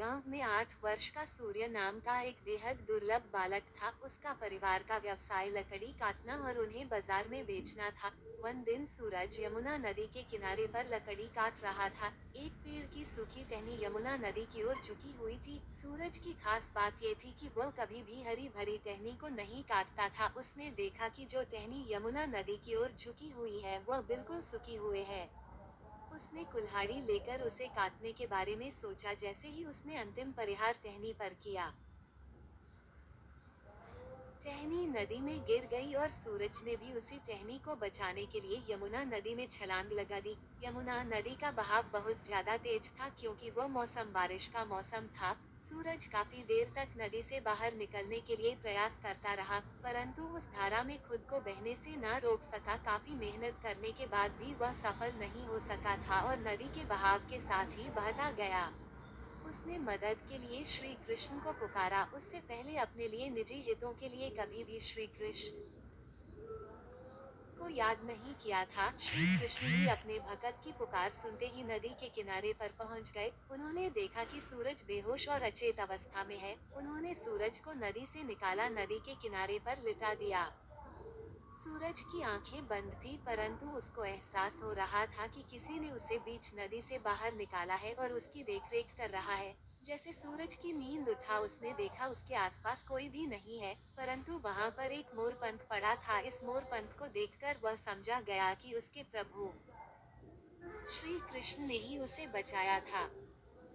गांव में 8 वर्ष का सूर्य नाम का एक बेहद दुर्लभ बालक था। उसका परिवार का व्यवसाय लकड़ी काटना और उन्हें बाजार में बेचना था। one दिन सूरज यमुना नदी के किनारे पर लकड़ी काट रहा था। एक पेड़ की सूखी टहनी यमुना नदी की ओर झुकी हुई थी। सूरज की खास बात ये थी कि वह कभी भी हरी भरी टहनी को नहीं काटता था। उसने देखा कि जो टहनी यमुना नदी की ओर झुकी हुई है वह बिल्कुल सूखी हुई है। उसने कुल्हाड़ी लेकर उसे काटने के बारे में सोचा। जैसे ही उसने अंतिम प्रहार टहनी पर किया, टहनी नदी में गिर गई और सूरज ने भी उसी टहनी को बचाने के लिए यमुना नदी में छलांग लगा दी। यमुना नदी का बहाव बहुत ज्यादा तेज था क्योंकि वह मौसम बारिश का मौसम था। सूरज काफी देर तक नदी से बाहर निकलने के लिए प्रयास करता रहा, परंतु उस धारा में खुद को बहने से न रोक सका। काफी मेहनत करने के बाद भी वह सफल नहीं हो सका था और नदी के बहाव के साथ ही बहता गया। उसने मदद के लिए श्री कृष्ण को पुकारा। उससे पहले अपने लिए निजी हितों के लिए कभी भी श्री कृष्ण को याद नहीं किया था। श्री कृष्ण भी अपने भक्त की पुकार सुनते ही नदी के किनारे पर पहुंच गए। उन्होंने देखा कि सूरज बेहोश और अचेत अवस्था में है। उन्होंने सूरज को नदी से निकाला, नदी के किनारे पर लिटा दिया। सूरज की आंखें बंद थी, परंतु उसको एहसास हो रहा था कि किसी ने उसे बीच नदी से बाहर निकाला है और उसकी देखरेख कर रहा है। जैसे सूरज की नींद उठा, उसने देखा उसके आसपास कोई भी नहीं है, परंतु वहां पर एक मोरपंख पड़ा था। इस मोरपंख को देखकर वह समझा गया कि उसके प्रभु श्री कृष्ण ने ही उसे बचाया था।